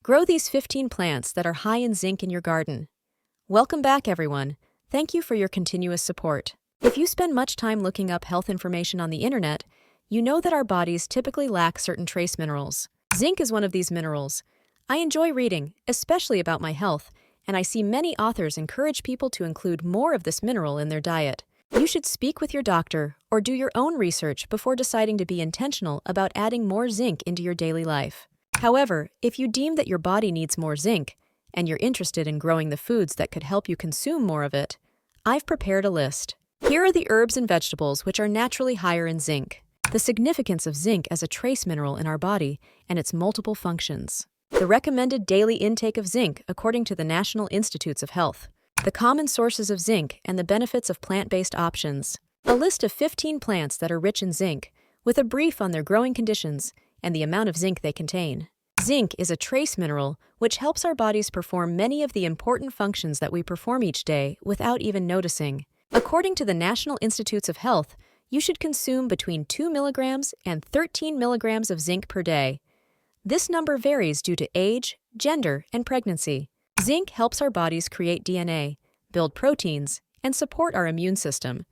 Grow these 15 plants that are high in zinc in your garden. Welcome back, everyone. Thank you for your continuous support. If you spend much time looking up health information on the internet, you know that our bodies typically lack certain trace minerals. Zinc is one of these minerals. I enjoy reading, especially about my health, and I see many authors encourage people to include more of this mineral in their diet. You should speak with your doctor or do your own research before deciding to be intentional about adding more zinc into your daily life. However, if you deem that your body needs more zinc, and you're interested in growing the foods that could help you consume more of it, I've prepared a list. Here are the herbs and vegetables which are naturally higher in zinc. The significance of zinc as a trace mineral in our body and its multiple functions. The recommended daily intake of zinc according to the National Institutes of Health. The common sources of zinc and the benefits of plant-based options. A list of 15 plants that are rich in zinc, with a brief on their growing conditions and the amount of zinc they contain. Zinc is a trace mineral which helps our bodies perform many of the important functions that we perform each day without even noticing. According to the National Institutes of Health, you should consume between 2 milligrams and 13 milligrams of zinc per day. This number varies due to age, gender, and pregnancy. Zinc helps our bodies create DNA, build proteins, and support our immune system.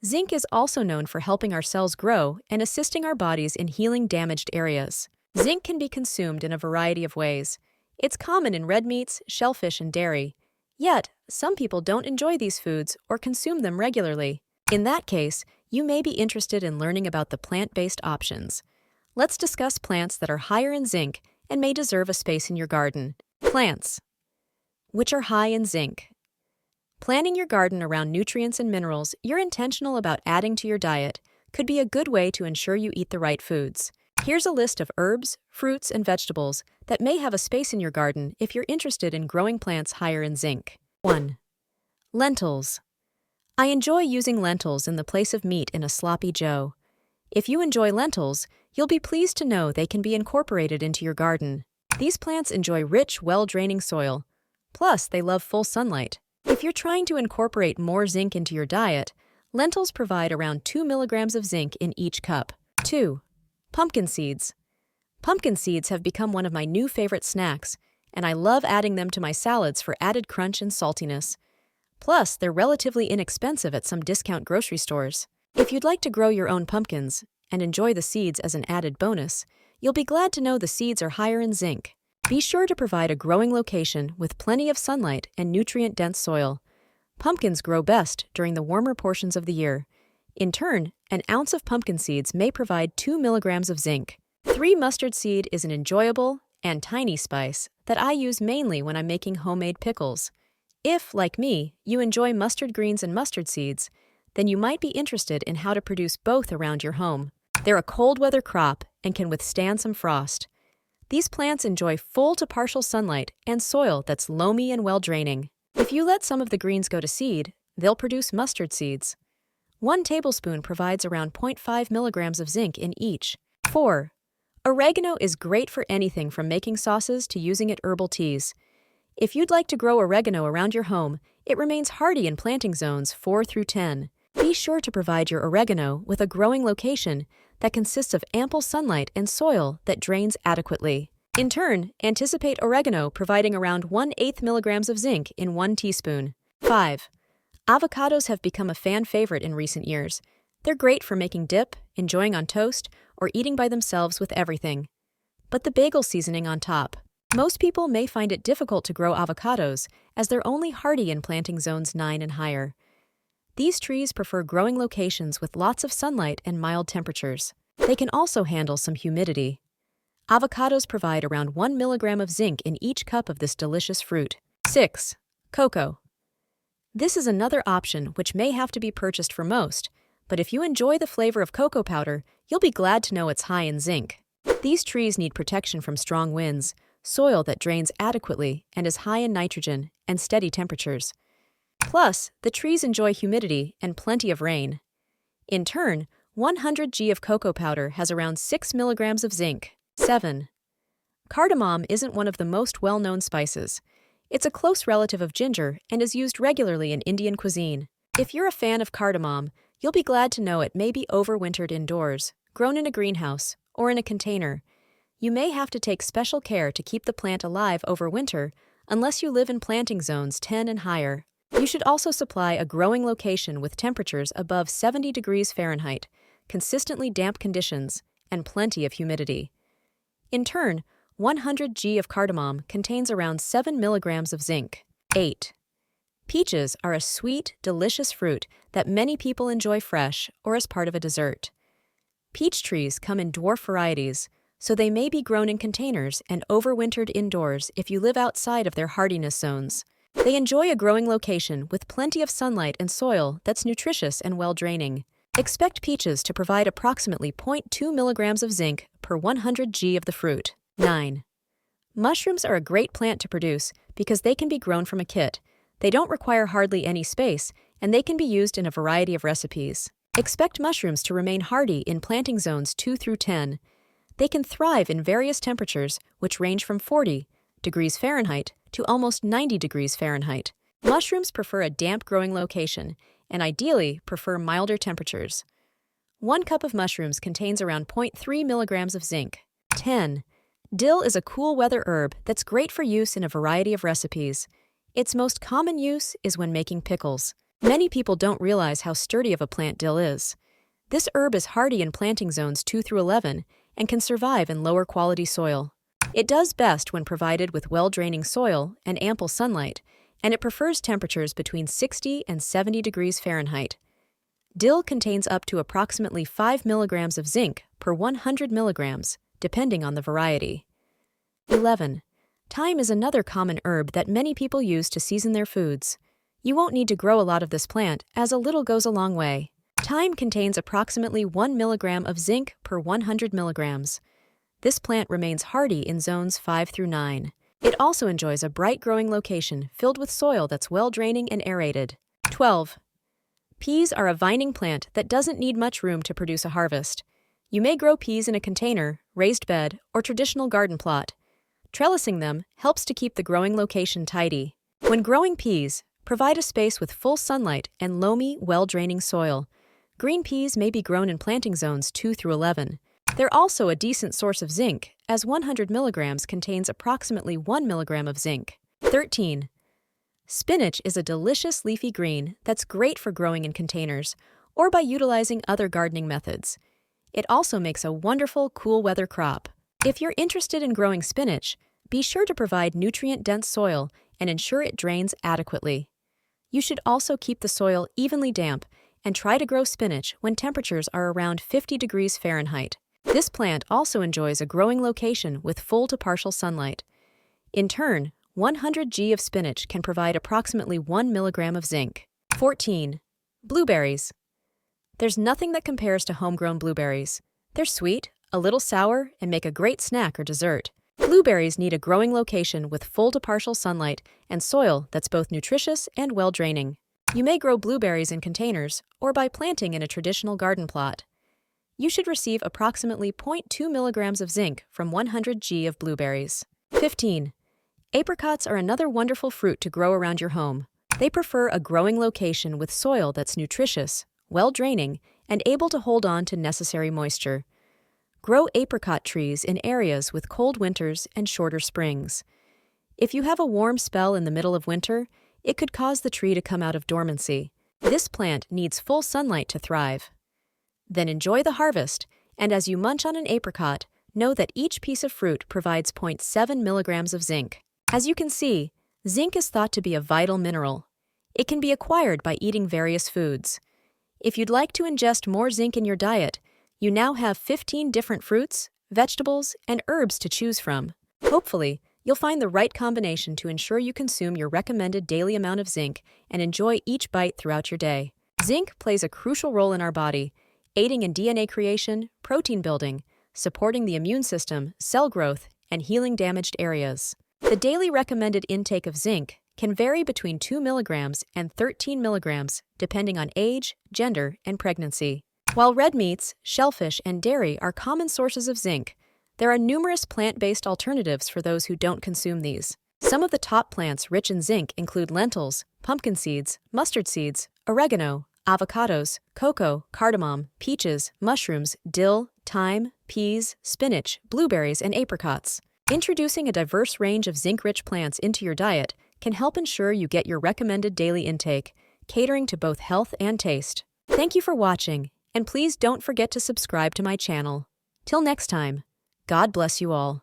Zinc is also known for helping our cells grow and assisting our bodies in healing damaged areas. Zinc can be consumed in a variety of ways. It's common in red meats, shellfish, and dairy. Yet, some people don't enjoy these foods or consume them regularly. In that case, you may be interested in learning about the plant-based options. Let's discuss plants that are higher in zinc and may deserve a space in your garden. Plants which are high in zinc. Planning your garden around nutrients and minerals you're intentional about adding to your diet could be a good way to ensure you eat the right foods. Here's a list of herbs, fruits, and vegetables that may have a space in your garden if you're interested in growing plants higher in zinc. 1. Lentils. I enjoy using lentils in the place of meat in a sloppy joe. If you enjoy lentils, you'll be pleased to know they can be incorporated into your garden. These plants enjoy rich, well-draining soil. Plus, they love full sunlight. If you're trying to incorporate more zinc into your diet, lentils provide around 2 milligrams of zinc in each cup. 2. Pumpkin seeds. Pumpkin seeds have become one of my new favorite snacks, and I love adding them to my salads for added crunch and saltiness. Plus, they're relatively inexpensive at some discount grocery stores. If you'd like to grow your own pumpkins and enjoy the seeds as an added bonus, you'll be glad to know the seeds are higher in zinc. Be sure to provide a growing location with plenty of sunlight and nutrient-dense soil. Pumpkins grow best during the warmer portions of the year. In turn, an ounce of pumpkin seeds may provide 2 milligrams of zinc. 3. Mustard seed is an enjoyable and tiny spice that I use mainly when I'm making homemade pickles. If, like me, you enjoy mustard greens and mustard seeds, then you might be interested in how to produce both around your home. They're a cold weather crop and can withstand some frost. These plants enjoy full to partial sunlight and soil that's loamy and well-draining. If you let some of the greens go to seed, they'll produce mustard seeds. 1 tablespoon provides around 0.5 milligrams of zinc in each. 4. Oregano is great for anything from making sauces to using it herbal teas. If you'd like to grow oregano around your home, it remains hardy in planting zones 4 through 10. Be sure to provide your oregano with a growing location that consists of ample sunlight and soil that drains adequately. In turn, anticipate oregano providing around 1/8 milligrams of zinc in 1 teaspoon. 5. Avocados have become a fan favorite in recent years. They're great for making dip, enjoying on toast, or eating by themselves with everything. But the bagel seasoning on top. Most people may find it difficult to grow avocados as they're only hardy in planting zones 9 and higher. These trees prefer growing locations with lots of sunlight and mild temperatures. They can also handle some humidity. Avocados provide around 1 milligram of zinc in each cup of this delicious fruit. 6. Cocoa. This is another option which may have to be purchased for most, but if you enjoy the flavor of cocoa powder, you'll be glad to know it's high in zinc. These trees need protection from strong winds, soil that drains adequately and is high in nitrogen, and steady temperatures. Plus, the trees enjoy humidity and plenty of rain. In turn, 100 g of cocoa powder has around 6 milligrams of zinc. 7. Cardamom isn't one of the most well-known spices. It's a close relative of ginger and is used regularly in Indian cuisine. If you're a fan of cardamom, you'll be glad to know it may be overwintered indoors, grown in a greenhouse, or in a container. You may have to take special care to keep the plant alive over winter unless you live in planting zones 10 and higher. You should also supply a growing location with temperatures above 70 degrees Fahrenheit, consistently damp conditions, and plenty of humidity. In turn, 100 g of cardamom contains around 7 milligrams of zinc. 8. Peaches are a sweet, delicious fruit that many people enjoy fresh or as part of a dessert. Peach trees come in dwarf varieties, so they may be grown in containers and overwintered indoors if you live outside of their hardiness zones. They enjoy a growing location with plenty of sunlight and soil that's nutritious and well-draining. Expect peaches to provide approximately 0.2 milligrams of zinc per 100 g of the fruit. 9. Mushrooms are a great plant to produce because they can be grown from a kit. They don't require hardly any space, and they can be used in a variety of recipes. Expect mushrooms to remain hardy in planting zones 2 through 10. They can thrive in various temperatures, which range from 40 degrees Fahrenheit to almost 90 degrees Fahrenheit. Mushrooms prefer a damp growing location and ideally prefer milder temperatures. 1 cup of mushrooms contains around 0.3 milligrams of zinc. 10. Dill is a cool weather herb that's great for use in a variety of recipes. Its most common use is when making pickles. Many people don't realize how sturdy of a plant dill is. This herb is hardy in planting zones 2 through 11 and can survive in lower quality soil. It does best when provided with well-draining soil and ample sunlight, and it prefers temperatures between 60 and 70 degrees Fahrenheit. Dill contains up to approximately 5 milligrams of zinc per 100 milligrams, depending on the variety. 11. Thyme is another common herb that many people use to season their foods. You won't need to grow a lot of this plant, as a little goes a long way. Thyme contains approximately 1 milligram of zinc per 100 milligrams. This plant remains hardy in zones 5 through 9. It also enjoys a bright growing location filled with soil that's well-draining and aerated. 12. Peas are a vining plant that doesn't need much room to produce a harvest. You may grow peas in a container, raised bed, or traditional garden plot. Trellising them helps to keep the growing location tidy. When growing peas, provide a space with full sunlight and loamy, well-draining soil. Green peas may be grown in planting zones 2 through 11. They're also a decent source of zinc, as 100 milligrams contains approximately 1 milligram of zinc. 13. Spinach is a delicious leafy green that's great for growing in containers or by utilizing other gardening methods. It also makes a wonderful cool weather crop. If you're interested in growing spinach, be sure to provide nutrient-dense soil and ensure it drains adequately. You should also keep the soil evenly damp and try to grow spinach when temperatures are around 50 degrees Fahrenheit. This plant also enjoys a growing location with full to partial sunlight. In turn, 100 g of spinach can provide approximately 1 milligram of zinc. 14. Blueberries. There's nothing that compares to homegrown blueberries. They're sweet, a little sour, and make a great snack or dessert. Blueberries need a growing location with full to partial sunlight and soil that's both nutritious and well-draining. You may grow blueberries in containers or by planting in a traditional garden plot. You should receive approximately 0.2 milligrams of zinc from 100 g of blueberries. 15. Apricots are another wonderful fruit to grow around your home. They prefer a growing location with soil that's nutritious, well-draining, and able to hold on to necessary moisture. Grow apricot trees in areas with cold winters and shorter springs. If you have a warm spell in the middle of winter, it could cause the tree to come out of dormancy. This plant needs full sunlight to thrive. Then enjoy the harvest, and as you munch on an apricot, know that each piece of fruit provides 0.7 milligrams of zinc. As you can see, zinc is thought to be a vital mineral. It can be acquired by eating various foods. If you'd like to ingest more zinc in your diet, you now have 15 different fruits, vegetables, and herbs to choose from. Hopefully, you'll find the right combination to ensure you consume your recommended daily amount of zinc and enjoy each bite throughout your day. Zinc plays a crucial role in our body, aiding in DNA creation, protein building, supporting the immune system, cell growth, and healing damaged areas. The daily recommended intake of zinc can vary between 2 milligrams and 13 milligrams depending on age, gender, and pregnancy. While red meats, shellfish, and dairy are common sources of zinc, there are numerous plant-based alternatives for those who don't consume these. Some of the top plants rich in zinc include lentils, pumpkin seeds, mustard seeds, oregano, avocados, cocoa, cardamom, peaches, mushrooms, dill, thyme, peas, spinach, blueberries, and apricots. Introducing a diverse range of zinc-rich plants into your diet can help ensure you get your recommended daily intake, catering to both health and taste. Thank you for watching, and please don't forget to subscribe to my channel. Till next time, God bless you all.